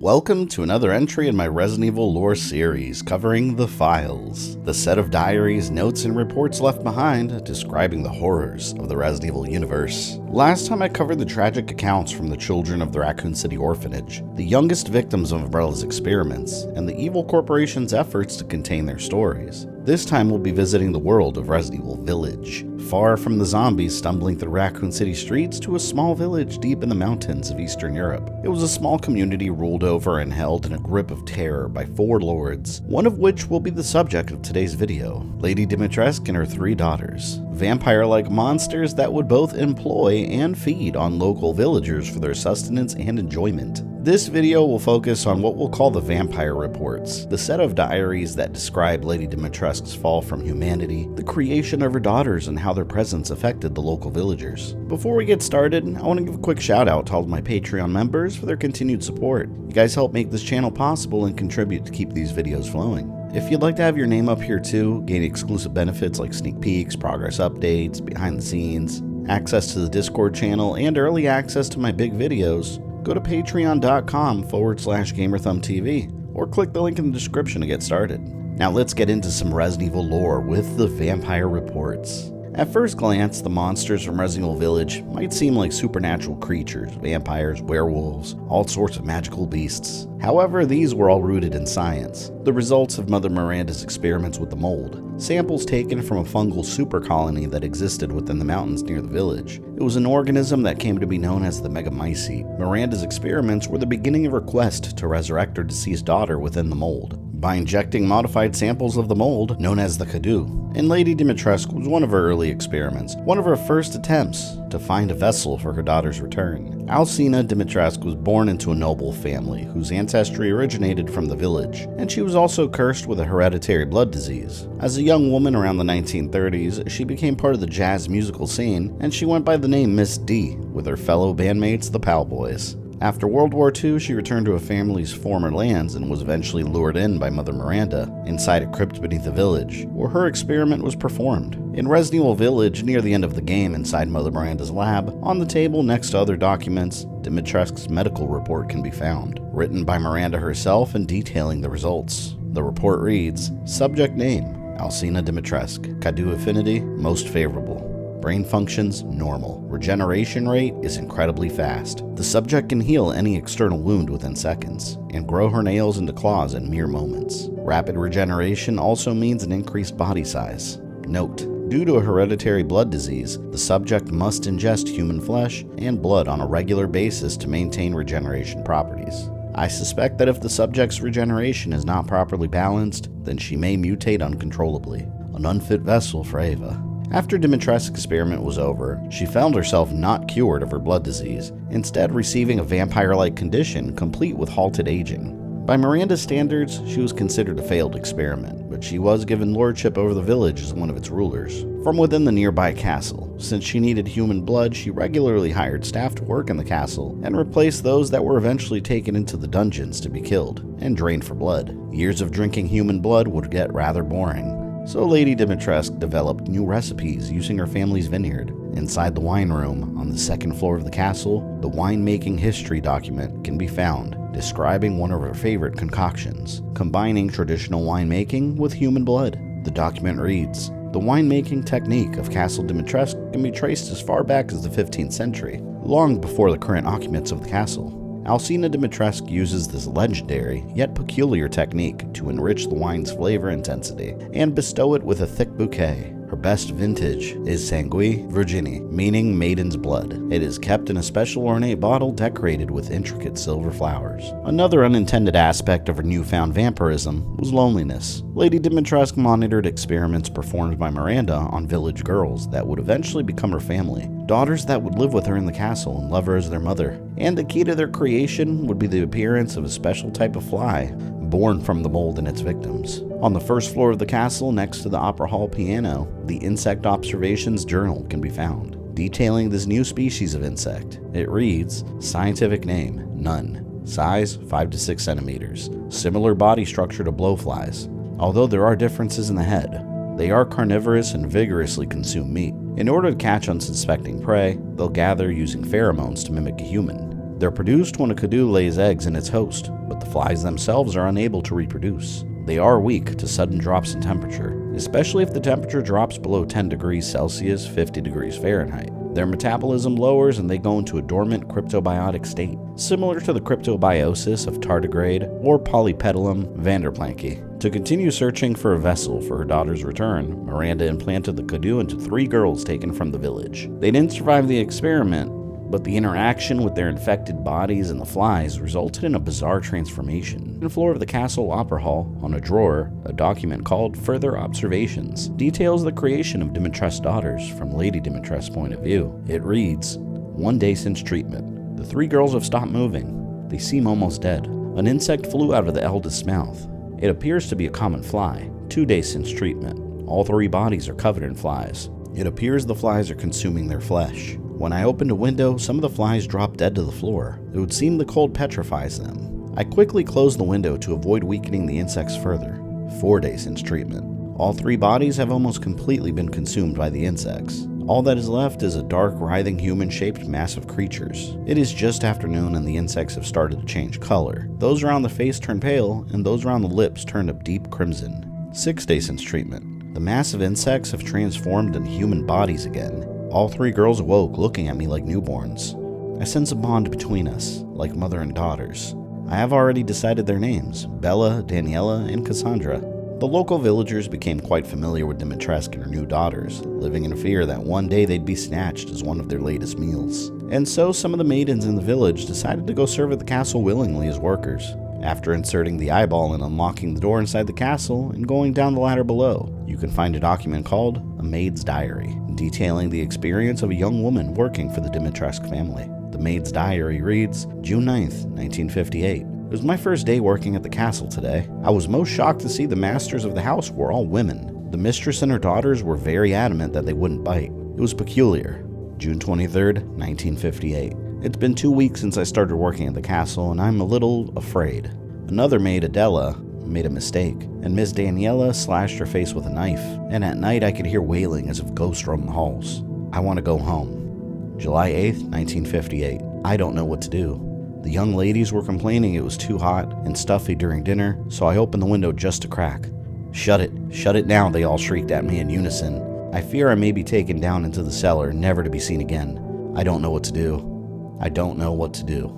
Welcome to another entry in my Resident Evil lore series covering The Files, the set of diaries, notes, and reports left behind describing the horrors of the Resident Evil universe. Last time I covered the tragic accounts from the children of the Raccoon City orphanage, the youngest victims of Umbrella's experiments, and the evil corporation's efforts to contain their stories. This time we'll be visiting the world of Resident Evil Village, far from the zombies stumbling through Raccoon City streets to a small village deep in the mountains of Eastern Europe. It was a small community ruled over and held in a grip of terror by 4 lords, one of which will be the subject of today's video, Lady Dimitrescu and her 3 daughters, vampire-like monsters that would both employ and feed on local villagers for their sustenance and enjoyment. This video will focus on what we'll call the vampire reports, the set of diaries that describe Lady Dimitrescu's fall from humanity, the creation of her daughters, and how their presence affected the local villagers. Before we get started, I want to give a quick shout out to all of my Patreon members for their continued support. You guys help make this channel possible and contribute to keep these videos flowing. If you'd like to have your name up here too, gain exclusive benefits like sneak peeks, progress updates, behind the scenes, access to the Discord channel, and early access to my big videos, go to patreon.com/GamerThumbTV or click the link in the description to get started. Now let's get into some Resident Evil lore with the vampire reports. At first glance, the monsters from Resident Evil Village might seem like supernatural creatures, vampires, werewolves, all sorts of magical beasts. However, these were all rooted in science, the results of Mother Miranda's experiments with the mold, samples taken from a fungal super colony that existed within the mountains near the village. It was an organism that came to be known as the megamycete. Miranda's experiments were the beginning of her quest to resurrect her deceased daughter within the mold, by injecting modified samples of the mold known as the Kadu. And Lady Dimitrescu was one of her early experiments, one of her first attempts to find a vessel for her daughter's return. Alcina Dimitrescu was born into a noble family whose ancestry originated from the village, and she was also cursed with a hereditary blood disease. As a young woman around the 1930s, she became part of the jazz musical scene, and she went by the name Miss D with her fellow bandmates, the Powboys. After World War II, she returned to her family's former lands and was eventually lured in by Mother Miranda inside a crypt beneath the village, where her experiment was performed. In Resident Evil Village, near the end of the game inside Mother Miranda's lab, on the table next to other documents, Dimitrescu's medical report can be found, written by Miranda herself and detailing the results. The report reads, Subject name, Alcina Dimitrescu. Kadu affinity, most favorable. Brain functions, normal. Regeneration rate is incredibly fast. The subject can heal any external wound within seconds, and grow her nails into claws in mere moments. Rapid regeneration also means an increased body size. Note: due to a hereditary blood disease, the subject must ingest human flesh and blood on a regular basis to maintain regeneration properties. I suspect that if the subject's regeneration is not properly balanced, then she may mutate uncontrollably. An unfit vessel for Ava. After Dimitrescu's experiment was over, she found herself not cured of her blood disease, instead receiving a vampire-like condition complete with halted aging. By Miranda's standards, she was considered a failed experiment, but she was given lordship over the village as one of its rulers, from within the nearby castle. Since she needed human blood, she regularly hired staff to work in the castle and replaced those that were eventually taken into the dungeons to be killed and drained for blood. Years of drinking human blood would get rather boring. So Lady Dimitrescu developed new recipes using her family's vineyard. Inside the wine room, on the 2nd floor of the castle, the Winemaking History document can be found, describing one of her favorite concoctions, combining traditional winemaking with human blood. The document reads, The winemaking technique of Castle Dimitrescu can be traced as far back as the 15th century, long before the current occupants of the castle. Alcina Dimitrescu uses this legendary, yet peculiar technique to enrich the wine's flavor intensity and bestow it with a thick bouquet. Her best vintage is Sanguis Virgini, meaning maiden's blood. It is kept in a special ornate bottle decorated with intricate silver flowers. Another unintended aspect of her newfound vampirism was loneliness. Lady Dimitrescu monitored experiments performed by Miranda on village girls that would eventually become her family, daughters that would live with her in the castle and love her as their mother. And the key to their creation would be the appearance of a special type of fly, born from the mold and its victims. On the 1st floor of the castle, next to the Opera Hall piano, the Insect Observations Journal can be found, detailing this new species of insect. It reads, Scientific name, none. Size, 5 to 6 centimeters. Similar body structure to blowflies, although there are differences in the head. They are carnivorous and vigorously consume meat. In order to catch unsuspecting prey, they'll gather using pheromones to mimic a human. They're produced when a Kadu lays eggs in its host, but The flies themselves are unable to reproduce. They are weak to sudden drops in temperature, especially if the temperature drops below 10 degrees Celsius, 50 degrees Fahrenheit. Their metabolism lowers and they go into a dormant cryptobiotic state, similar to the cryptobiosis of tardigrade or Polypetalum vanderplanki. To continue searching for a vessel for her daughter's return, Miranda implanted the Kadu into 3 girls taken from the village. They didn't survive the experiment, but the interaction with their infected bodies and the flies resulted in a bizarre transformation. On the floor of the castle opera hall, on a drawer, a document called Further Observations details the creation of Dimitrescu's daughters from Lady Dimitrescu's point of view. It reads, 1 day since treatment. The 3 girls have stopped moving. They seem almost dead. An insect flew out of the eldest's mouth. It appears to be a common fly. 2 days since treatment. All 3 bodies are covered in flies. It appears the flies are consuming their flesh. When I opened a window, some of the flies dropped dead to the floor. It would seem the cold petrifies them. I quickly closed the window to avoid weakening the insects further. 4 days since treatment. All 3 bodies have almost completely been consumed by the insects. All that is left is a dark, writhing, human-shaped mass of creatures. It is just afternoon and the insects have started to change color. Those around the face turn pale, and those around the lips turned a deep crimson. 6 days since treatment. The mass of insects have transformed into human bodies again. All 3 girls awoke, looking at me like newborns. I sense a bond between us, like mother and daughters. I have already decided their names, Bella, Daniela, and Cassandra. The local villagers became quite familiar with Dimitrescu and her new daughters, living in fear that one day they'd be snatched as one of their latest meals. And so some of the maidens in the village decided to go serve at the castle willingly as workers. After inserting the eyeball and unlocking the door inside the castle and going down the ladder below, you can find a document called A Maid's Diary, detailing the experience of a young woman working for the Dimitrescu family. The Maid's Diary reads, June 9th, 1958. It was my first day working at the castle today. I was most shocked to see the masters of the house were all women. The mistress and her daughters were very adamant that they wouldn't bite. It was peculiar. June 23rd, 1958. It's been 2 weeks since I started working at the castle, and I'm a little afraid. Another maid, Adela, made a mistake, and Miss Daniela slashed her face with a knife, and at night I could hear wailing as if ghosts roamed the halls. I want to go home. July 8th, 1958. I don't know what to do. The young ladies were complaining it was too hot and stuffy during dinner, so I opened the window just a crack. Shut it now, they all shrieked at me in unison. I fear I may be taken down into the cellar, never to be seen again. I don't know what to do. I don't know what to do.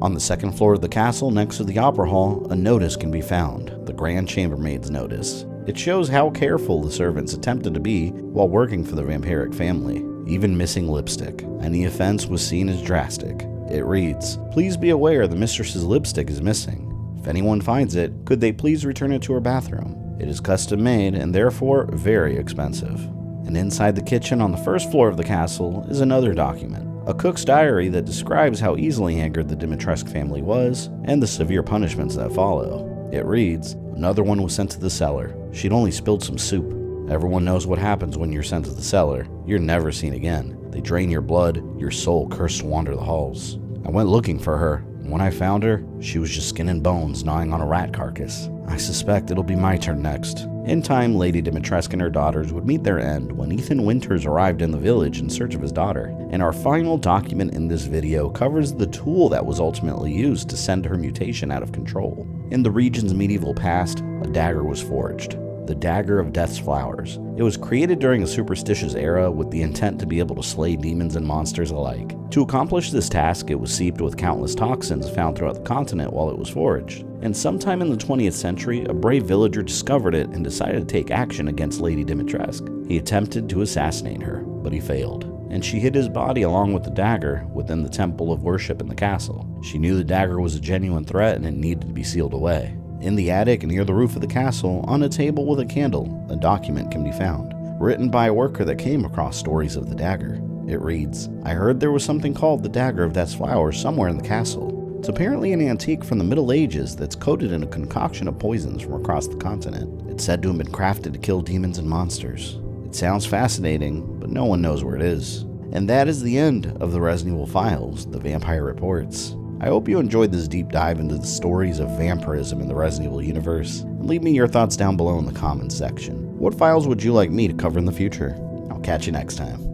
On the second floor of the castle, next to the opera hall, a notice can be found, the Grand Chambermaid's notice. It shows how careful the servants attempted to be while working for the vampiric family, even missing lipstick. Any offense was seen as drastic. It reads, please be aware the mistress's lipstick is missing. If anyone finds it, could they please return it to her bathroom? It is custom made and therefore very expensive. And inside the kitchen on the first floor of the castle is another document. A cook's diary that describes how easily angered the Dimitrescu family was, and the severe punishments that follow. It reads, another one was sent to the cellar. She'd only spilled some soup. Everyone knows what happens when you're sent to the cellar. You're never seen again. They drain your blood, your soul cursed to wander the halls. I went looking for her, and when I found her, she was just skin and bones gnawing on a rat carcass. I suspect it'll be my turn next. In time, Lady Dimitrescu and her daughters would meet their end when Ethan Winters arrived in the village in search of his daughter. And our final document in this video covers the tool that was ultimately used to send her mutation out of control. In the region's medieval past, a dagger was forged. The Dagger of Death's Flowers. It was created during a superstitious era with the intent to be able to slay demons and monsters alike. To accomplish this task, it was seeped with countless toxins found throughout the continent while it was forged. And sometime in the 20th century, a brave villager discovered it and decided to take action against Lady Dimitrescu. He attempted to assassinate her, but he failed. And she hid his body along with the dagger within the temple of worship in the castle. She knew the dagger was a genuine threat and it needed to be sealed away. In the attic near the roof of the castle, on a table with a candle, a document can be found, written by a worker that came across stories of the dagger. It reads, I heard there was something called the Dagger of Death's Flowers somewhere in the castle. It's apparently an antique from the Middle Ages that's coated in a concoction of poisons from across the continent. It's said to have been crafted to kill demons and monsters. It sounds fascinating, but no one knows where it is. And that is the end of the Resident Evil Files, the Vampire Reports. I hope you enjoyed this deep dive into the stories of vampirism in the Resident Evil universe, and leave me your thoughts down below in the comments section. What files would you like me to cover in the future? I'll catch you next time.